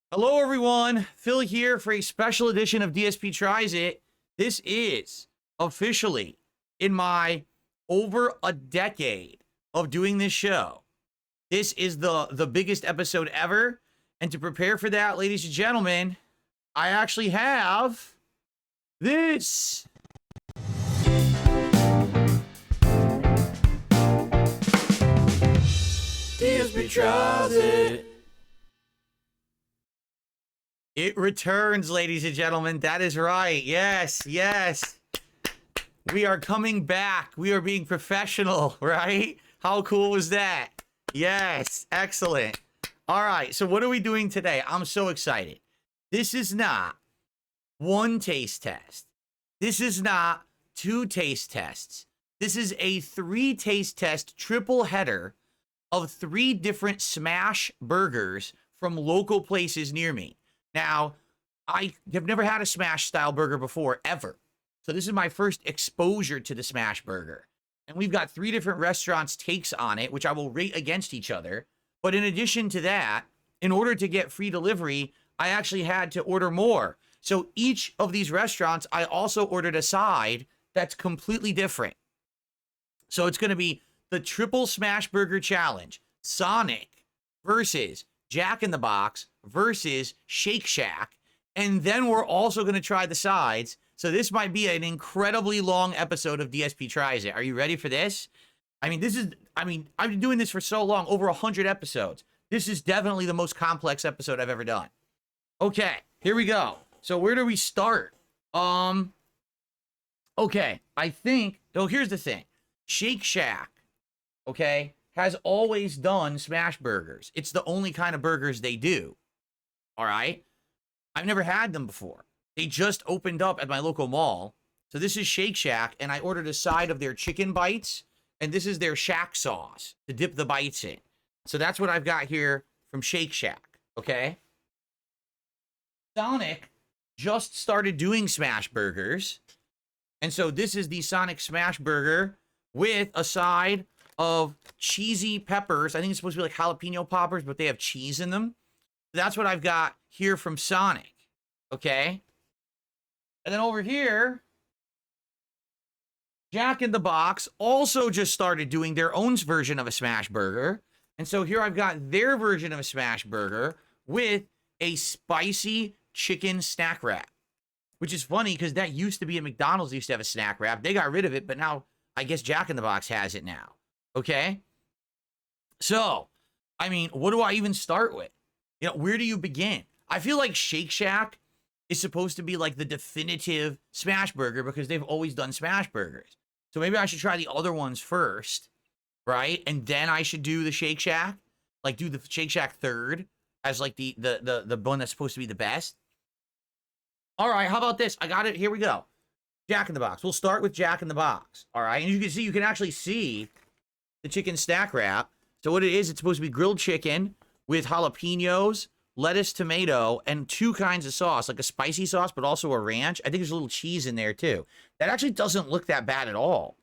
Hello, everyone. Phil here for a special edition of DSP Tries It. This is officially in my over a decade of doing this show. This is the biggest episode ever. And to prepare for that, ladies and gentlemen, I actually have this. DSP Tries It. It returns, ladies and gentlemen. That is right. Yes, yes. We are coming back. We are being professional, right? How cool was that? Yes, excellent. All right, so what are we doing today? I'm so excited. This is not one taste test. This is not two taste tests. This is a 3 taste test triple header of 3 different smash burgers from local places near me. Now, I have never had a smash style burger before, ever. So this is my first exposure to the smash burger. And we've got 3 different restaurants' takes on it, which I will rate against each other. But in addition to that, in order to get free delivery, I actually had to order more. So each of these restaurants, I also ordered a side that's completely different. So it's going to be the Triple Smash Burger Challenge. Sonic versus Jack in the Box versus Shake Shack. And then we're also going to try the sides. So this might be an incredibly long episode of DSP Tries It. Are you ready for this? I've been doing this for so long, over 100 episodes. This is definitely the most complex episode I've ever done. Okay, here we go. So where do we start? Okay, I think, here's the thing. Shake Shack, okay, has always done smash burgers. It's the only kind of burgers they do. All right? I've never had them before. They just opened up at my local mall. So this is Shake Shack, and I ordered a side of their chicken bites, and this is their Shack sauce to dip the bites in. So that's what I've got here from Shake Shack, okay? Sonic just started doing smash burgers, and so this is the Sonic Smash Burger with a side of cheesy peppers. I think it's supposed to be like jalapeno poppers, but they have cheese in them. That's what I've got here from Sonic, okay? And then over here, Jack in the Box also just started doing their own version of a smash burger. And so here I've got their version of a smash burger with a spicy chicken snack wrap, which is funny because that used to be at McDonald's. They used to have a snack wrap. They got rid of it, but now I guess Jack in the Box has it now. Okay? So, I mean, what do I even start with? You know, where do you begin? I feel like Shake Shack is supposed to be like the definitive smash burger because they've always done smash burgers. So maybe I should try the other ones first, right? And then I should do the Shake Shack, like do the Shake Shack third as like the one that's supposed to be the best. All right, how about this? I got it. Here we go. Jack in the Box. We'll start with Jack in the Box. All right, and you can actually see the chicken snack wrap. So what it is, it's supposed to be grilled chicken with jalapenos, lettuce, tomato, and 2 kinds of sauce, like a spicy sauce, but also a ranch. I think there's a little cheese in there too. That actually doesn't look that bad at all.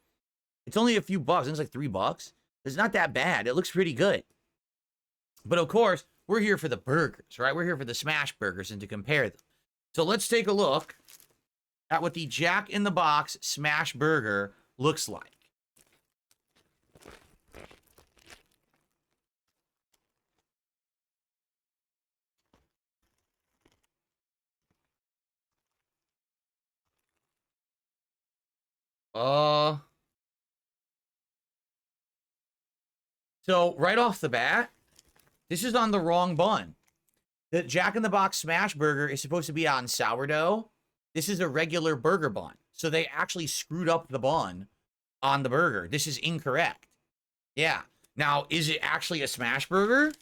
It's only a few bucks. It's like $3. It's not that bad. It looks pretty good. But of course, we're here for the burgers, right? We're here for the smash burgers and to compare them. So let's take a look at what the Jack in the Box smash burger looks like. So right off the bat, this is on the wrong bun. The Jack in the Box smash burger is supposed to be on sourdough. This is a regular burger bun. So they actually screwed up the bun on the burger. This is incorrect. Yeah. Now, is it actually a smash burger?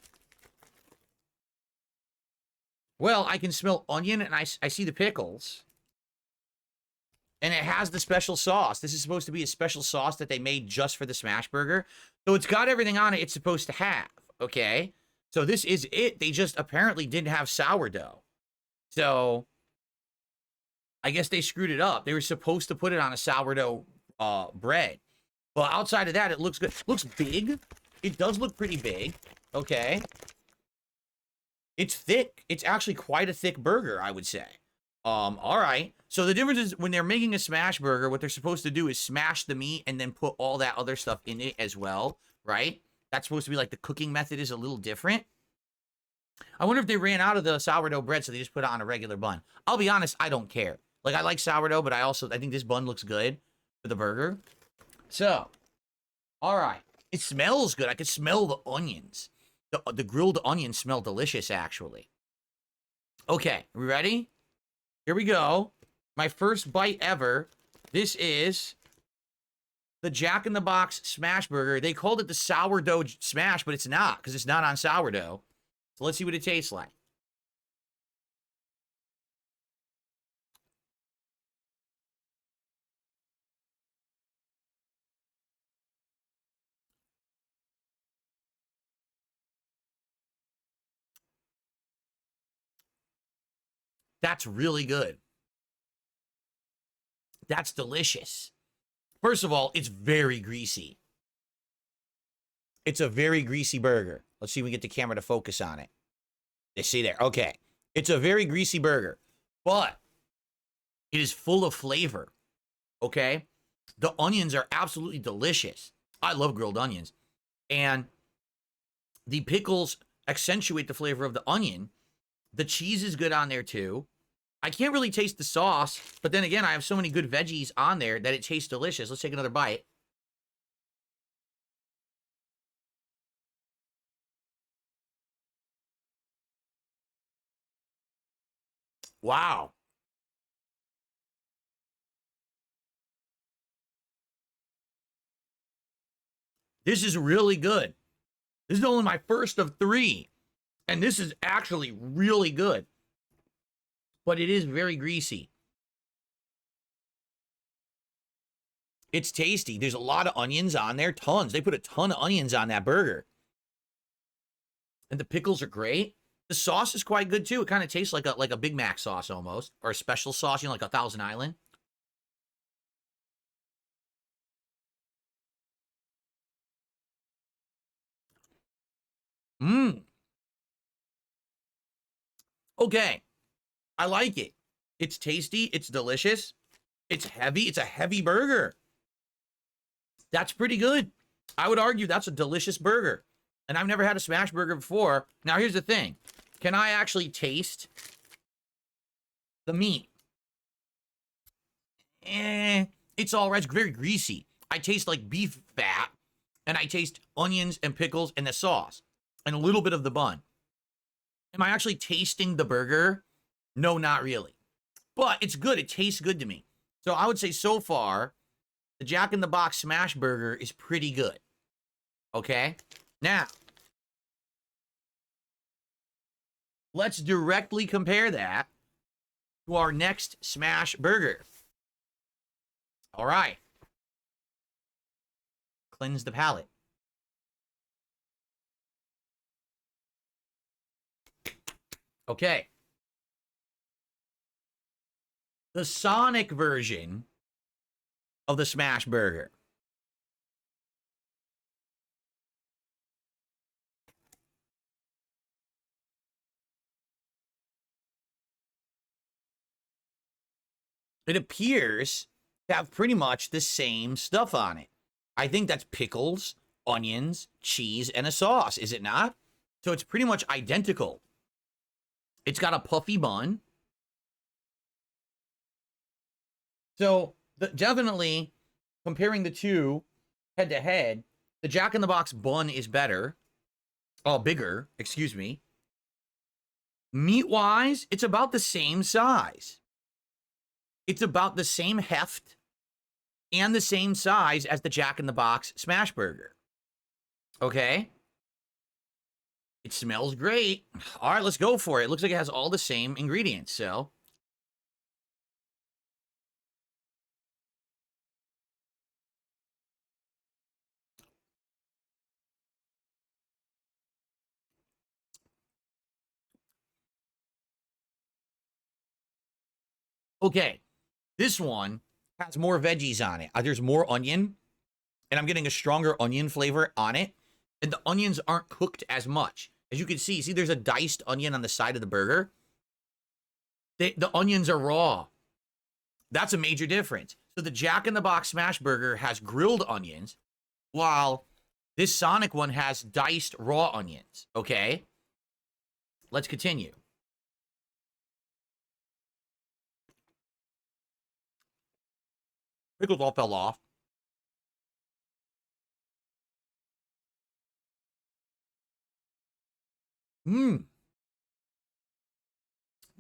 Well, I can smell onion and I see the pickles. And it has the special sauce. This is supposed to be a special sauce that they made just for the smash burger. So it's got everything on it it's supposed to have, okay? So this is it. They just apparently didn't have sourdough. So I guess they screwed it up. They were supposed to put it on a sourdough bread. But outside of that, it looks good. Looks big. It does look pretty big. Okay. It's thick. It's actually quite a thick burger, I would say. All right. So the difference is when they're making a smash burger, what they're supposed to do is smash the meat and then put all that other stuff in it as well, right? That's supposed to be like the cooking method is a little different. I wonder if they ran out of the sourdough bread, so they just put it on a regular bun. I'll be honest, I don't care. Like, I like sourdough, but I think this bun looks good for the burger. So, all right. It smells good. I can smell the onions. The grilled onions smell delicious, actually. Okay, we ready? Here we go. My first bite ever. This is the Jack in the Box Smash Burger. They called it the sourdough smash, but it's not, because it's not on sourdough. So let's see what it tastes like. That's really good. That's delicious. First of all, it's very greasy. It's a very greasy burger. Let's see if we get the camera to focus on it. You see there. Okay. It's a very greasy burger, but it is full of flavor. Okay? The onions are absolutely delicious. I love grilled onions. And the pickles accentuate the flavor of the onion. The cheese is good on there too. I can't really taste the sauce, but then again, I have so many good veggies on there that it tastes delicious. Let's take another bite. Wow. This is really good. This is only my first of 3, and this is actually really good. But it is very greasy. It's tasty. There's a lot of onions on there. Tons. They put a ton of onions on that burger. And the pickles are great. The sauce is quite good, too. It kind of tastes like a Big Mac sauce almost. Or a special sauce, like a Thousand Island. Mmm. Okay. I like it. It's tasty. It's delicious. It's heavy. It's a heavy burger. That's pretty good. I would argue that's a delicious burger. And I've never had a smash burger before. Now, here's the thing. Can I actually taste the meat? It's all right. It's very greasy. I taste like beef fat. And I taste onions and pickles and the sauce. And a little bit of the bun. Am I actually tasting the burger? No, not really. But it's good. It tastes good to me. So I would say so far, the Jack in the Box Smash Burger is pretty good. Okay? Now, let's directly compare that to our next Smash Burger. All right. Cleanse the palate. Okay. The Sonic version of the Smash Burger. It appears to have pretty much the same stuff on it. I think that's pickles, onions, cheese, and a sauce, is it not? So it's pretty much identical. It's got a puffy bun. So definitely comparing the two head to head, the Jack in the Box bun is better. Oh, bigger, excuse me. Meat-wise, it's about the same size. It's about the same heft and the same size as the Jack in the Box Smash Burger. Okay? It smells great. All right, let's go for it. It looks like it has all the same ingredients, so. Okay, this one has more veggies on it. There's more onion, and I'm getting a stronger onion flavor on it, and the onions aren't cooked as much. As you can see there's a diced onion on the side of the burger. The onions are raw. That's a major difference. So the Jack in the Box Smash Burger has grilled onions, while this Sonic one has diced raw onions, okay? Let's continue. Pickles all fell off.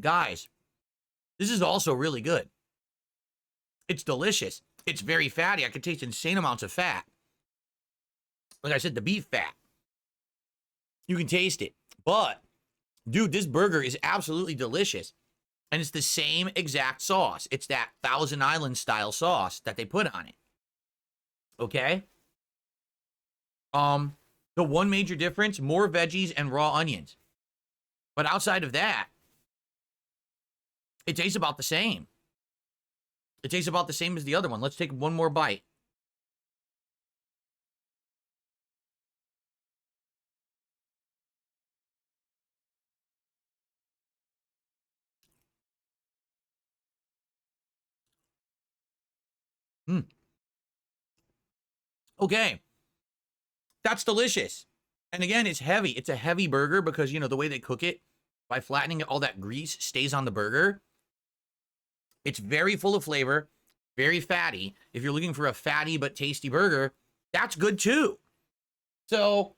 Guys, this is also really good. It's delicious. It's very fatty. I can taste insane amounts of fat. Like I said, the beef fat. You can taste it. But, dude, this burger is absolutely delicious. And it's the same exact sauce. It's that Thousand Island style sauce that they put on it. Okay? The one major difference, more veggies and raw onions. But outside of that, it tastes about the same. It tastes about the same as the other one. Let's take one more bite. Okay. That's delicious. And again, it's heavy. It's a heavy burger because, you know, the way they cook it, by flattening it, all that grease stays on the burger. It's very full of flavor, very fatty. If you're looking for a fatty but tasty burger, that's good too. So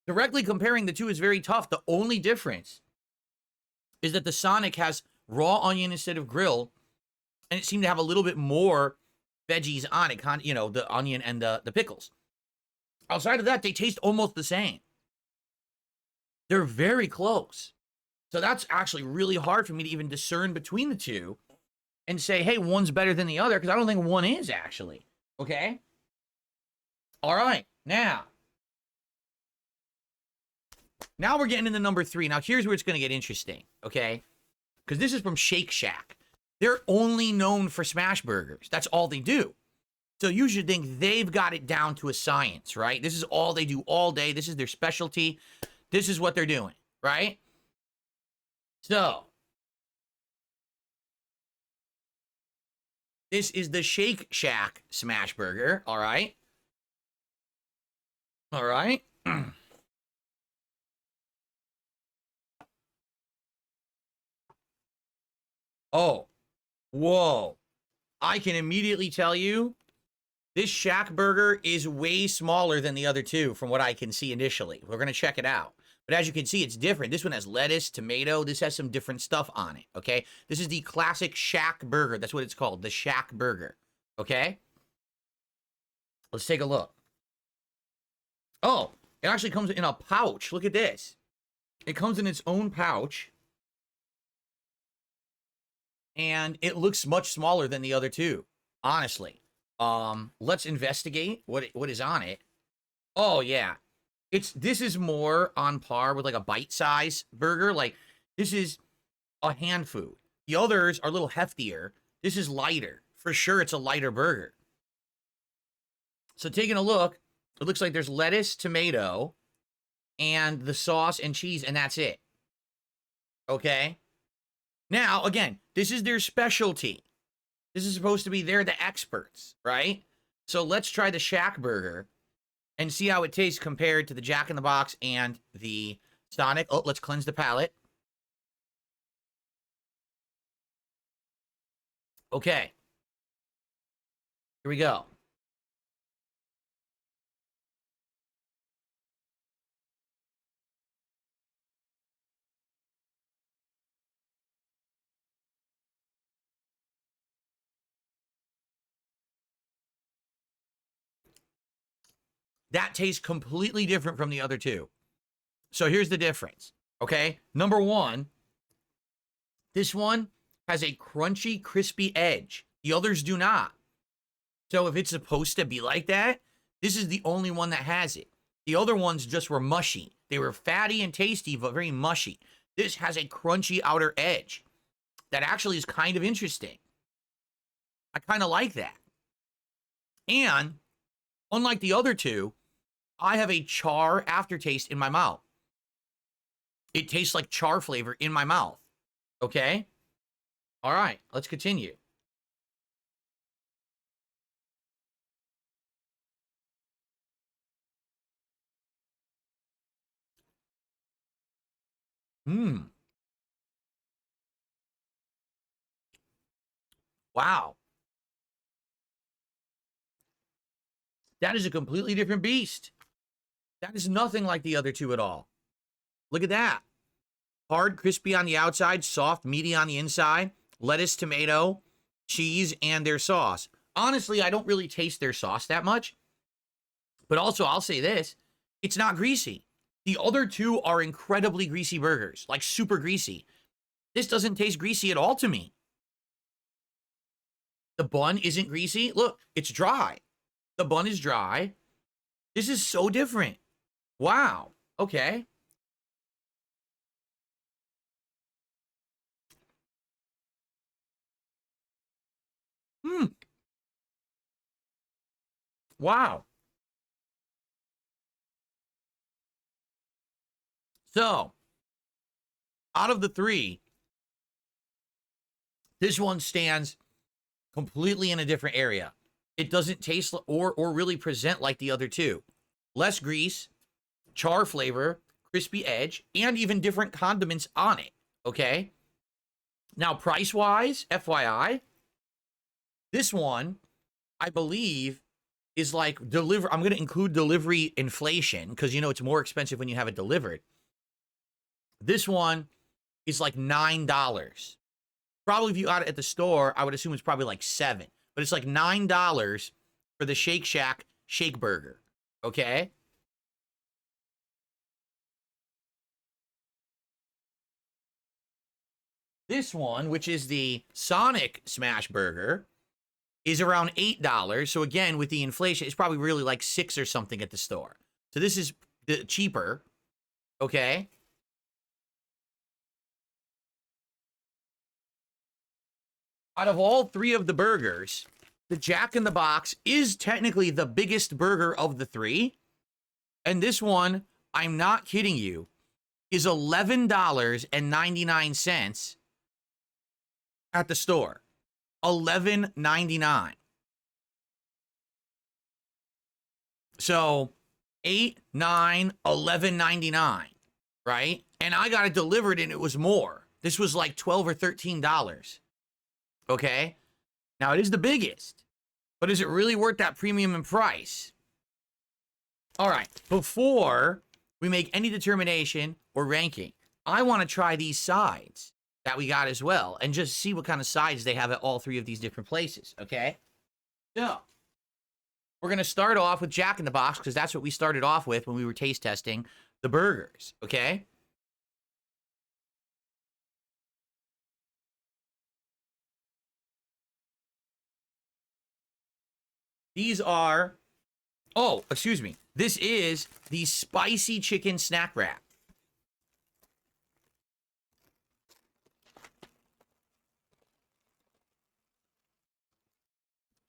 directly comparing the two is very tough. The only difference is that the Sonic has raw onion instead of grill, and it seemed to have a little bit more veggies on it, you know, the onion and the pickles. Outside of that, they taste almost the same. They're very close. So that's actually really hard for me to even discern between the two and say, hey, one's better than the other, because I don't think one is, actually. Okay? All right. Now we're getting into number 3. Now, here's where it's going to get interesting, okay? Because this is from Shake Shack. They're only known for smash burgers. That's all they do. So you should think they've got it down to a science, right? This is all they do all day. This is their specialty. This is what they're doing, right? So this is the Shake Shack smash burger, all right? All right. Oh, whoa. I can immediately tell you this Shack burger is way smaller than the other two from what I can see initially. We're going to check it out. But as you can see, it's different. This one has lettuce, tomato. This has some different stuff on it, okay? This is the classic Shack burger. That's what it's called, the Shack burger, okay? Let's take a look. Oh, it actually comes in a pouch. Look at this. It comes in its own pouch. And it looks much smaller than the other two, honestly. Let's investigate what is on it. Oh, yeah. This is more on par with like a bite-size burger. Like, this is a hand food. The others are a little heftier. This is lighter. For sure, it's a lighter burger. So taking a look, it looks like there's lettuce, tomato, and the sauce and cheese, and that's it. Okay? Now, again, this is their specialty. This is supposed to be, they're the experts, right? So let's try the Shack burger and see how it tastes compared to the Jack in the Box and the Sonic. Oh, let's cleanse the palate. Okay. Here we go. That tastes completely different from the other two. So here's the difference, okay? Number one, this one has a crunchy, crispy edge. The others do not. So if it's supposed to be like that, this is the only one that has it. The other ones just were mushy. They were fatty and tasty, but very mushy. This has a crunchy outer edge. That actually is kind of interesting. I kind of like that. And unlike the other two, I have a char aftertaste in my mouth. It tastes like char flavor in my mouth. Okay? All right, let's continue. Mmm. Wow. That is a completely different beast. That is nothing like the other two at all. Look at that. Hard, crispy on the outside, soft, meaty on the inside. Lettuce, tomato, cheese, and their sauce. Honestly, I don't really taste their sauce that much. But also, I'll say this. It's not greasy. The other two are incredibly greasy burgers. Like, super greasy. This doesn't taste greasy at all to me. The bun isn't greasy. Look, it's dry. The bun is dry. This is so different. Wow. Okay. Hmm. Wow. So, out of the three, this one stands completely in a different area. It doesn't taste or really present like the other two. Less grease, char flavor, crispy edge, and even different condiments on it. Okay? Now, price-wise, FYI, this one, I believe, is like I'm going to include delivery inflation because, you know, it's more expensive when you have it delivered. This one is like $9. Probably if you got it at the store, I would assume it's probably like $7. But it's like $9 for the Shake Shack Shake Burger. Okay? This one, which is the Sonic SmashBurger, is around $8. So again, with the inflation, it's probably really like $6 or something at the store. So this is cheaper. Okay? Out of all three of the burgers, the Jack in the Box is technically the biggest burger of the three. And this one, I'm not kidding you, is $11.99 at the store. $11.99. So 8, 9, $11.99, right? And I got it delivered and it was more. This was like $12 or $13. Okay? Now, it is the biggest, but is it really worth that premium in price? All right, before we make any determination or ranking, I want to try these sides that we got as well and just see what kind of sides they have at all three of these different places, okay? So, we're going to start off with Jack in the Box because that's what we started off with when we were taste testing the burgers, okay? These are, oh, excuse me. This is the spicy chicken snack wrap.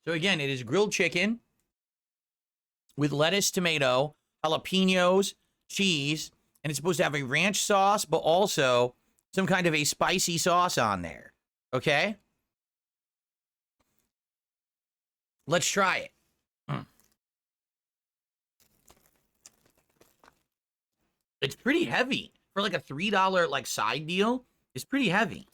So again, it is grilled chicken with lettuce, tomato, jalapenos, cheese, and it's supposed to have a ranch sauce, but also some kind of a spicy sauce on there. Okay? Let's try it. It's pretty heavy. For like a $3 like side deal, it's pretty heavy.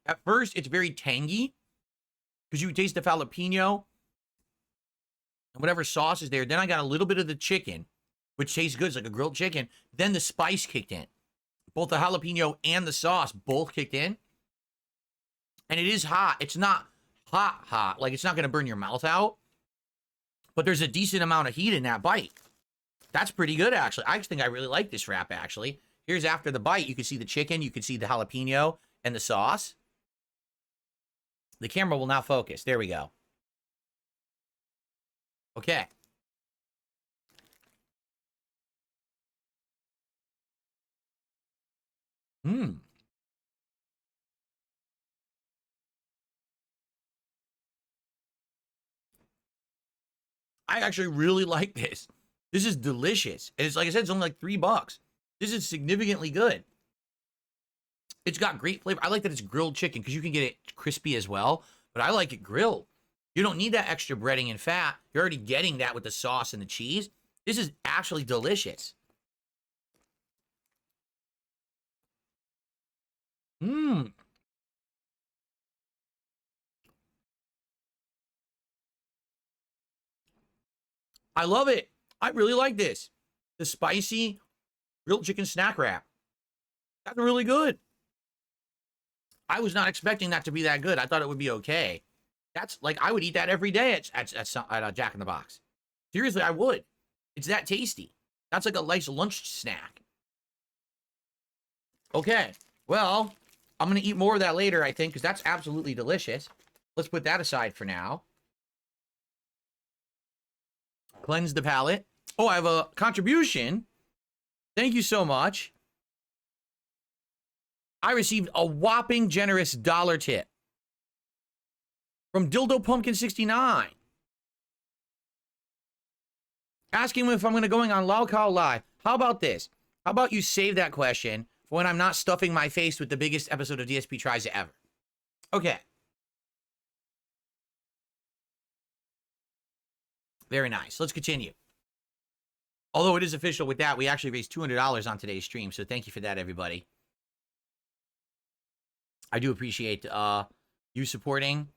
At first, it's very tangy because you taste the jalapeno and whatever sauce is there. Then I got a little bit of the chicken, which tastes good. It's like a grilled chicken. Then the spice kicked in. Both the jalapeno and the sauce both kicked in. And it is hot. It's not hot. Like, it's not going to burn your mouth out. But there's a decent amount of heat in that bite. That's pretty good, actually. I think I really like this wrap, actually. Here's after the bite. You can see the chicken. You can see the jalapeno and the sauce. The camera will now focus. There we go. Okay. Mmm. I actually really like this. This is delicious. And it's like I said, it's only like $3. This is significantly good. It's got great flavor. I like that it's grilled chicken because you can get it crispy as well, but I like it grilled. You don't need that extra breading and fat. You're already getting that with the sauce and the cheese. This is actually delicious. Mmm. I love it. I really like this. The spicy grilled chicken snack wrap. That's really good. I was not expecting that to be that good. I thought it would be okay. That's like, I would eat that every day at Jack in the Box. Seriously, I would. It's that tasty. That's like a nice lunch snack. Okay. Well, I'm going to eat more of that later, I think, because that's absolutely delicious. Let's put that aside for now. Cleanse the palate. Oh, I have a contribution. Thank you so much. I received a whopping generous dollar tip from Dildo Pumpkin 69. Asking if I'm going to going on Lao Khao Live. How about this? How about you save that question for when I'm not stuffing my face with the biggest episode of DSP Tries It ever? Okay. Very nice. Let's continue. Although it is official with that, we actually raised $200 on today's stream, so thank you for that, everybody. I do appreciate you supporting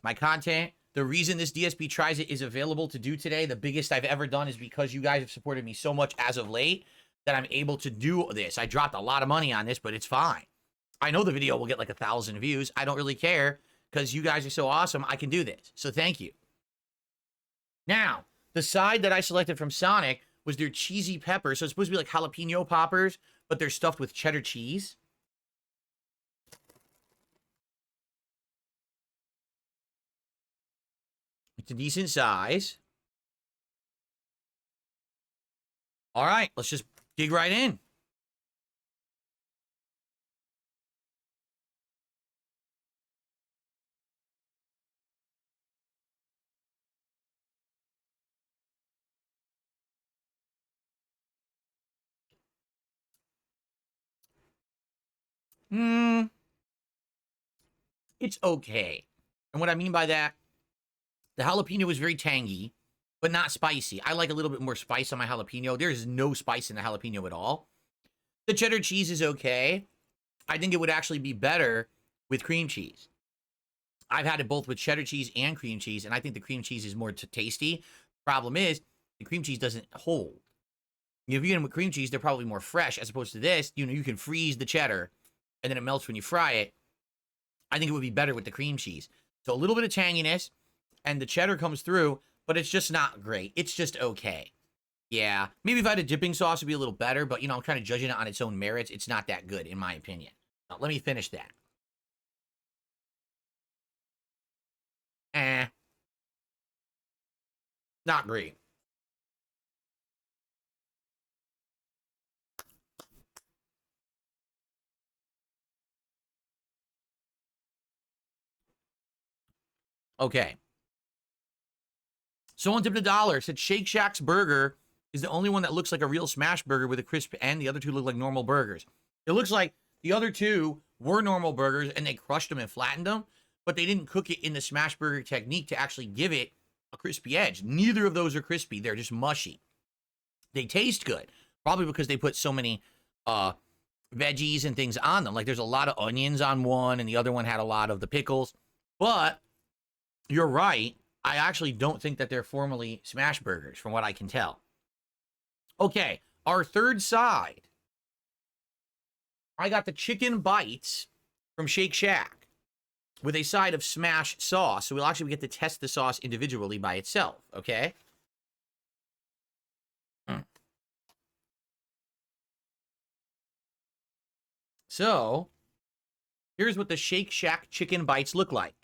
my content. The reason this DSP Tries It is available to do today, the biggest I've ever done, is because you guys have supported me so much as of late that I'm able to do this. I dropped a lot of money on this, but it's fine. I know the video will get like 1,000 views. I don't really care because you guys are so awesome. I can do this. So thank you. Now, the side that I selected from Sonic was their cheesy pepper. So it's supposed to be like jalapeno poppers, but they're stuffed with cheddar cheese. It's a decent size. All right, let's just dig right in. It's okay. And what I mean by that, the jalapeno is very tangy, but not spicy. I like a little bit more spice on my jalapeno. There's no spice in the jalapeno at all. The cheddar cheese is okay. I think it would actually be better with cream cheese. I've had it both with cheddar cheese and cream cheese, and I think the cream cheese is more tasty. Problem is, the cream cheese doesn't hold. If you get them with cream cheese, they're probably more fresh, as opposed to this. You know, you can freeze the cheddar, and then it melts when you fry it. I think it would be better with the cream cheese. So a little bit of tanginess, and the cheddar comes through, but it's just not great. It's just okay. Yeah, maybe if I had a dipping sauce, it'd be a little better, but, you know, I'm kind of judging it on its own merits. It's not that good, in my opinion. Now, let me finish that. Not great. Okay. Someone tipped $1. Said Shake Shack's burger is the only one that looks like a real SmashBurger with a crisp end. The other two look like normal burgers. It looks like the other two were normal burgers and they crushed them and flattened them, but they didn't cook it in the SmashBurger technique to actually give it a crispy edge. Neither of those are crispy. They're just mushy. They taste good, probably because they put so many veggies and things on them. Like there's a lot of onions on one and the other one had a lot of the pickles. But you're right. I actually don't think that they're formally SmashBurgers from what I can tell. Okay, our third side. I got the chicken bites from Shake Shack with a side of Smash sauce. So we'll actually get to test the sauce individually by itself, okay? So, here's what the Shake Shack chicken bites look like.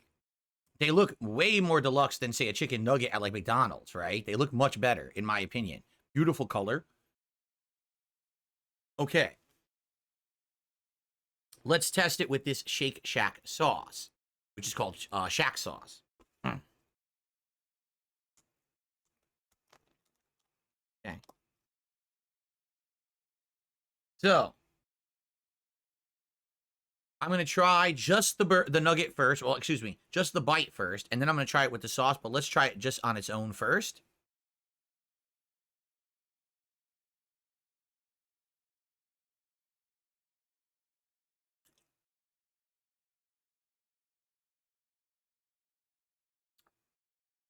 They look way more deluxe than, say, a chicken nugget at, like, McDonald's, right? They look much better, in my opinion. Beautiful color. Okay. let's test it with this Shake Shack sauce, which is called Shack sauce. Okay. So I'm gonna try just the nugget first. Well, excuse me, just the bite first, and then I'm gonna try it with the sauce. But let's try it just on its own first.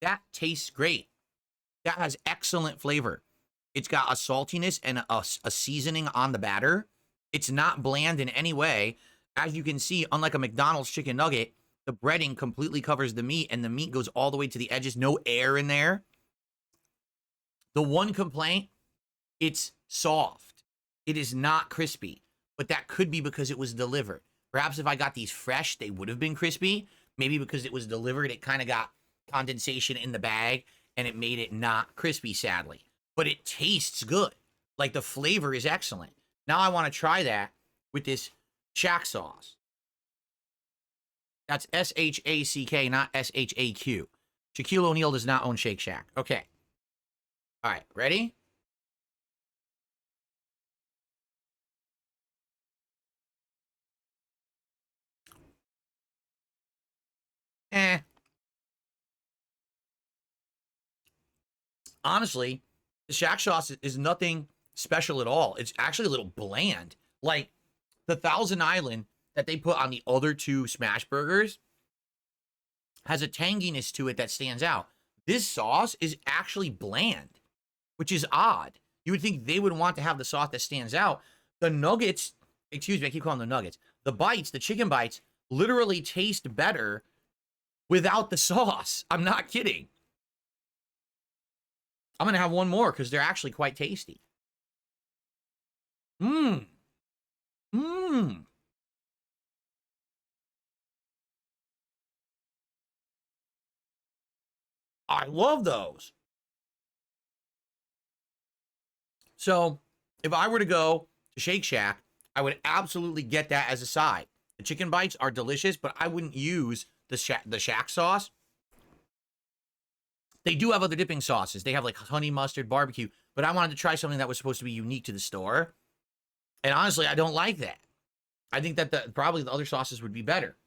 That tastes great. That has excellent flavor. It's got a saltiness and a seasoning on the batter. It's not bland in any way. As you can see, unlike a McDonald's chicken nugget, the breading completely covers the meat, and the meat goes all the way to the edges. No air in there. The one complaint, it's soft. It is not crispy, but that could be because it was delivered. Perhaps if I got these fresh, they would have been crispy. Maybe because it was delivered, it kind of got condensation in the bag, and it made it not crispy, sadly. But it tastes good. Like, the flavor is excellent. Now I want to try that with this Shack sauce. That's S-H-A-C-K, not S-H-A-Q. Shaquille O'Neal does not own Shake Shack. Okay. All right, ready? Honestly, the Shack sauce is nothing special at all. It's actually a little bland. Like, the Thousand Island that they put on the other two SmashBurgers has a tanginess to it that stands out. This sauce is actually bland, which is odd. You would think they would want to have the sauce that stands out. The nuggets, excuse me, I keep calling them nuggets. The bites, the chicken bites, literally taste better without the sauce. I'm not kidding. I'm going to have one more because they're actually quite tasty. Mmm. Mmm. I love those. So if I were to go to Shake Shack, I would absolutely get that as a side. The chicken bites are delicious, but I wouldn't use the Shack sauce. They do have other dipping sauces. They have like honey mustard, barbecue, but I wanted to try something that was supposed to be unique to the store. And honestly, I don't like that. I think that probably the other sauces would be better.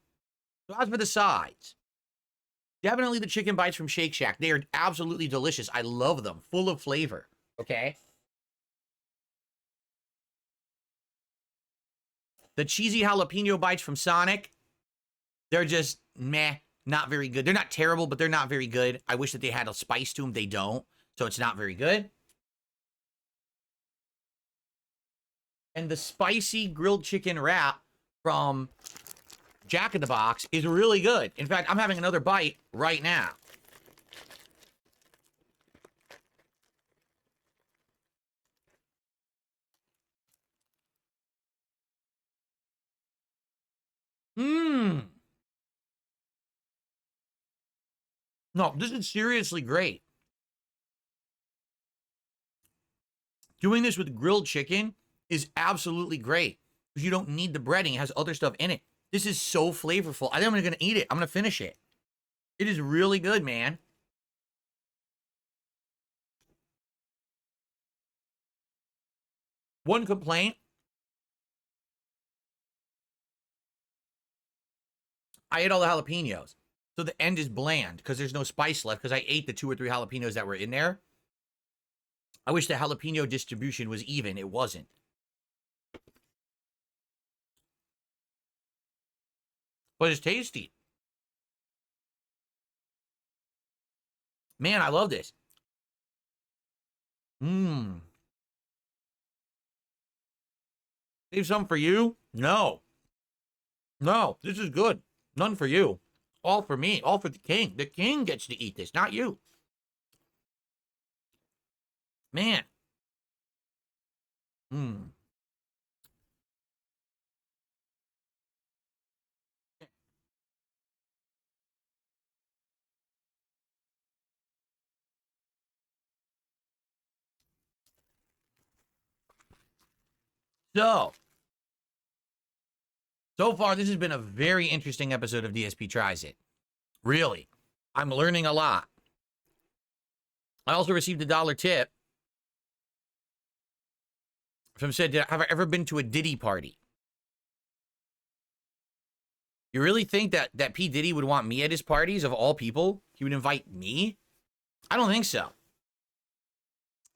So as for the sides, definitely the chicken bites from Shake Shack. They are absolutely delicious. I love them, full of flavor. Okay. The cheesy jalapeno bites from Sonic, they're just meh, not very good. They're not terrible, but they're not very good. I wish that they had a spice to them. They don't, so it's not very good. And the spicy grilled chicken wrap from Jack in the Box is really good. In fact, I'm having another bite right now. Mmm. No, this is seriously great. Doing this with grilled chicken is absolutely great because you don't need the breading. It has other stuff in it. This is so flavorful. I think I'm going to eat it. I'm going to finish it. It is really good, man. One complaint. I ate all the jalapenos. So the end is bland because there's no spice left because I ate the 2 or 3 jalapenos that were in there. I wish the jalapeno distribution was even. It wasn't. But it's tasty. Man, I love this. Mmm. Save some for you? No. No, this is good. None for you. All for me. All for the king. The king gets to eat this, not you. Man. Mmm. So, So far, this has been a very interesting episode of DSP Tries It. Really. I'm learning a lot. I also received a $1 tip from said, have I ever been to a Diddy party? You really think that P. Diddy would want me at his parties of all people? He would invite me? I don't think so.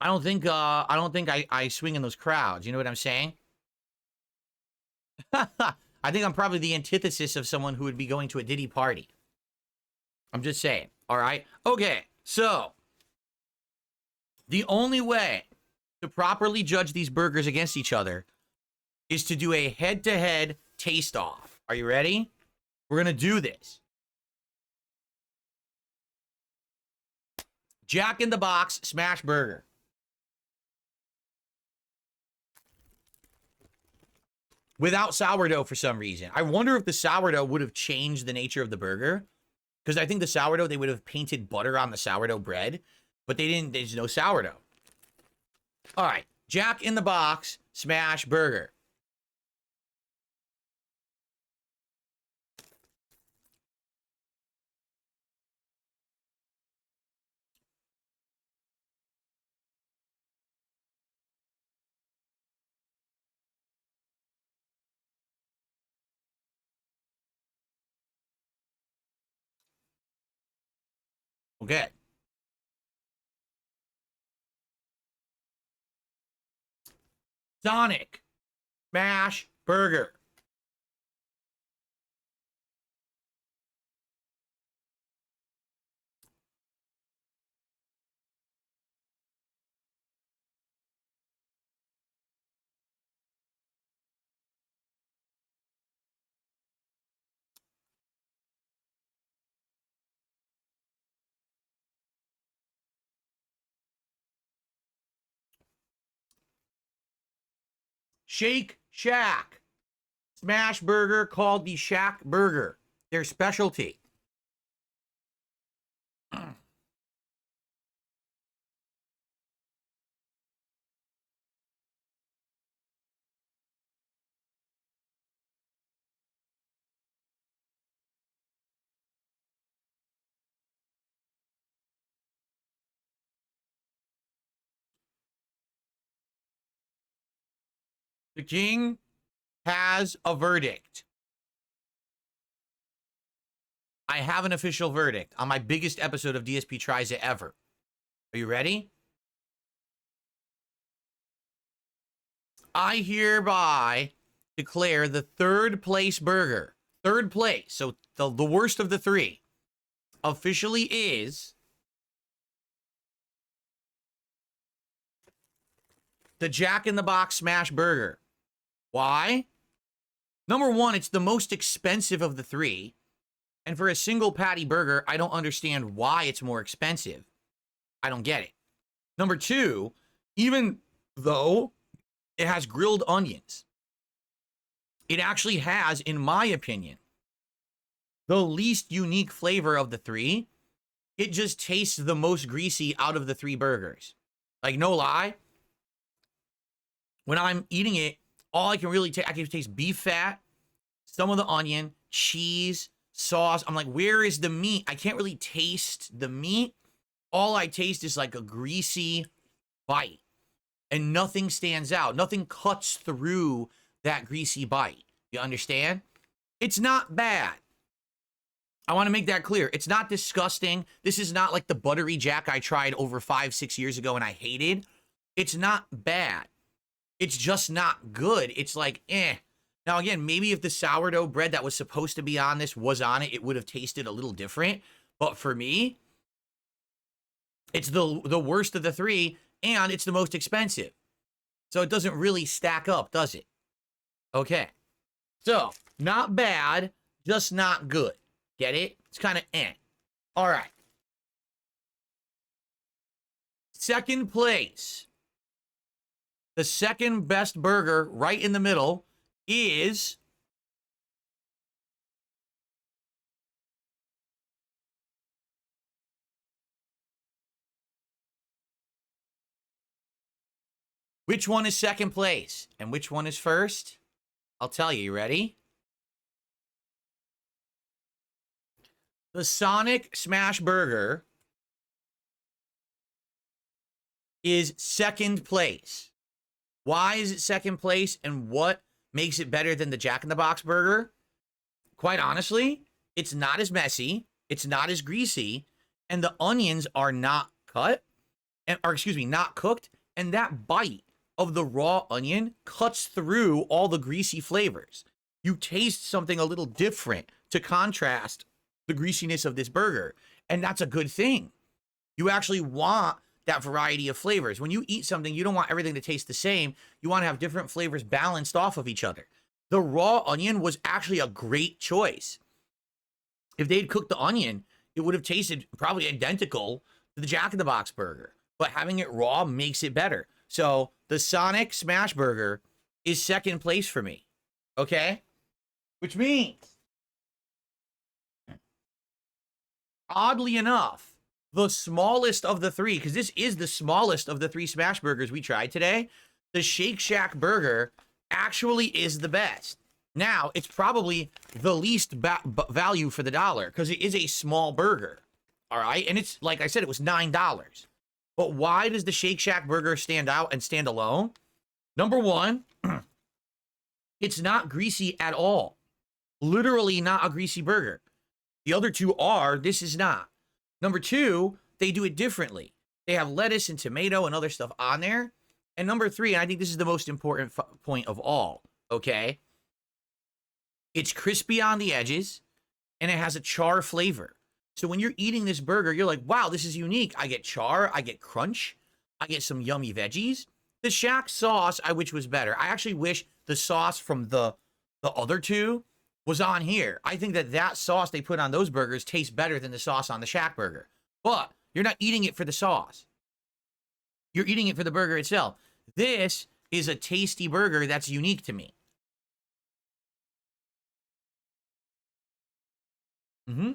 I don't think I swing in those crowds. You know what I'm saying? I think I'm probably the antithesis of someone who would be going to a Diddy party. I'm just saying. All right. Okay. So the only way to properly judge these burgers against each other is to do a head-to-head taste-off. Are you ready? We're going to do this. Jack in the Box SmashBurger. Without sourdough for some reason. I wonder if the sourdough would have changed the nature of the burger. Because I think the sourdough, they would have painted butter on the sourdough bread. But they didn't. There's no sourdough. All right. Jack in the Box SmashBurger. Okay. Sonic SmashBurger. Shake Shack SmashBurger, called the Shack Burger. Their specialty. The king has a verdict. I have an official verdict on my biggest episode of DSP Tries It ever. Are you ready? I hereby declare the third place burger, third place, so the worst of the three, officially is the Jack in the Box SmashBurger. Why? Number one, it's the most expensive of the three. And for a single patty burger, I don't understand why it's more expensive. I don't get it. Number two, even though it has grilled onions, it actually has, in my opinion, the least unique flavor of the three. It just tastes the most greasy out of the three burgers. Like, no lie. When I'm eating it, all I can really taste, I can taste beef fat, some of the onion, cheese, sauce. I'm like, where is the meat? I can't really taste the meat. All I taste is like a greasy bite. And nothing stands out. Nothing cuts through that greasy bite. You understand? It's not bad. I want to make that clear. It's not disgusting. This is not like the buttery Jack I tried over 5-6 years ago and I hated. It's not bad. It's just not good. It's like, eh. Now, again, maybe if the sourdough bread that was supposed to be on this was on it, it would have tasted a little different. But for me, it's the worst of the three, and it's the most expensive. So it doesn't really stack up, does it? Okay. So, not bad, just not good. Get it? It's kind of eh. All right. Second place. The second best burger right in the middle is which one is second place and which one is first? I'll tell you. You ready? The Sonic Smash Burger is second place. Why is it second place, and what makes it better than the Jack in the Box burger? Quite honestly, it's not as messy, it's not as greasy, and the onions are not cut, not cooked, and that bite of the raw onion cuts through all the greasy flavors. You taste something a little different to contrast the greasiness of this burger, and that's a good thing. You actually want that variety of flavors. When you eat something, you don't want everything to taste the same. You want to have different flavors balanced off of each other. The raw onion was actually a great choice. If they'd cooked the onion, it would have tasted probably identical to the Jack in the Box burger, but having it raw makes it better. So the Sonic Smash Burger is second place for me, okay? Which means, oddly enough, the smallest of the three, because this is the smallest of the three Smash Burgers we tried today, the Shake Shack burger actually is the best. Now, it's probably the least value for the dollar, because it is a small burger, all right? And it's, like I said, it was $9. But why does the Shake Shack burger stand out and stand alone? Number one, it's not greasy at all. Literally not a greasy burger. The other two are, this is not. Number two, they do it differently. They have lettuce and tomato and other stuff on there. And number three, and I think this is the most important point of all, okay? It's crispy on the edges, and it has a char flavor. So when you're eating this burger, you're like, wow, this is unique. I get char, I get crunch, I get some yummy veggies. The Shack sauce, I wish was better. I actually wish the sauce from the other two was on here. I think that sauce they put on those burgers tastes better than the sauce on the Shack burger. But you're not eating it for the sauce. You're eating it for the burger itself. This is a tasty burger that's unique to me. Mm-hmm.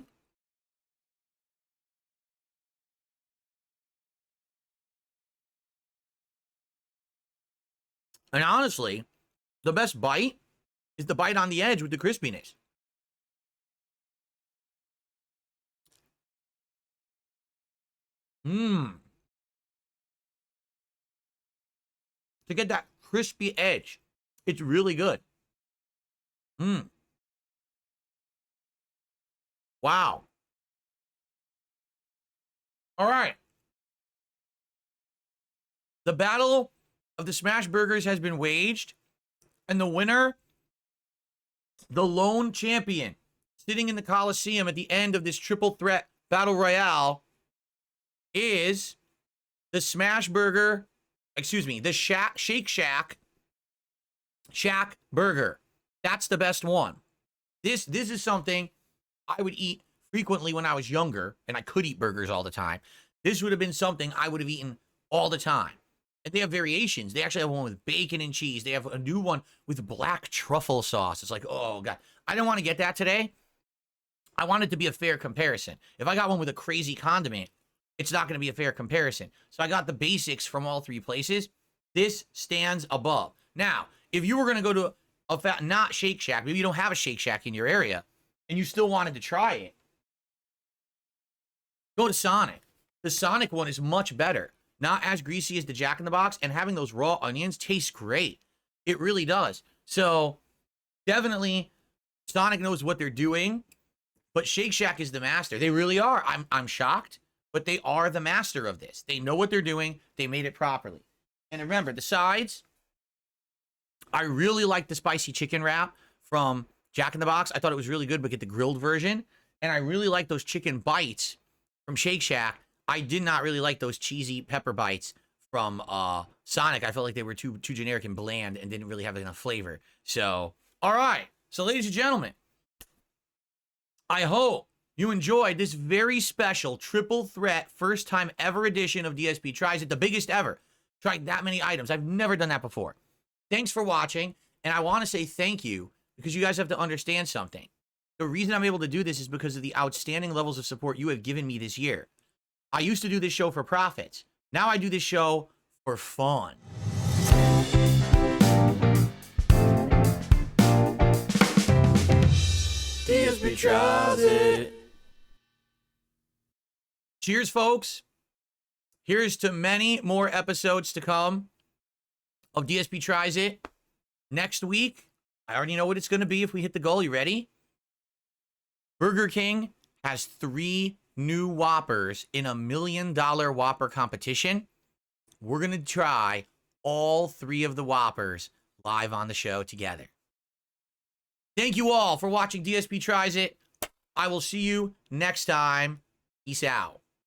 And honestly, the best bite is the bite on the edge with the crispiness. Mmm. To get that crispy edge, it's really good. Mmm. Wow. All right. The battle of the Smash Burgers has been waged, and the winner, the lone champion, sitting in the Coliseum at the end of this triple threat battle royale, is the the Shake Shack burger. That's the best one. This is something I would eat frequently when I was younger, and I could eat burgers all the time. This would have been something I would have eaten all the time. And they have variations. They actually have one with bacon and cheese. They have a new one with black truffle sauce. It's like, oh, God. I didn't want to get that today. I want it to be a fair comparison. If I got one with a crazy condiment, it's not going to be a fair comparison. So I got the basics from all three places. This stands above. Now, if you were going to go to not Shake Shack, maybe you don't have a Shake Shack in your area, and you still wanted to try it, go to Sonic. The Sonic one is much better. Not as greasy as the Jack in the Box, and having those raw onions tastes great. It really does. So, definitely, Sonic knows what they're doing, but Shake Shack is the master. They really are. I'm shocked, but they are the master of this. They know what they're doing. They made it properly. And remember, the sides, I really like the spicy chicken wrap from Jack in the Box. I thought it was really good, but get the grilled version. And I really like those chicken bites from Shake Shack. I did not really like those cheesy pepper bites from Sonic. I felt like they were too generic and bland and didn't really have enough flavor. So, all right. So, ladies and gentlemen, I hope you enjoyed this very special triple threat first time ever edition of DSP Tries It, the biggest ever. Tried that many items. I've never done that before. Thanks for watching, and I want to say thank you because you guys have to understand something. The reason I'm able to do this is because of the outstanding levels of support you have given me this year. I used to do this show for profits. Now I do this show for fun. DSP Tries It. Cheers, folks. Here's to many more episodes to come of DSP Tries It. Next week, I already know what it's going to be if we hit the goal. You ready? Burger King has 3 new Whoppers in a $1 million Whopper competition. We're going to try all 3 of the Whoppers live on the show together. Thank you all for watching DSP Tries It. I will see you next time. Peace out.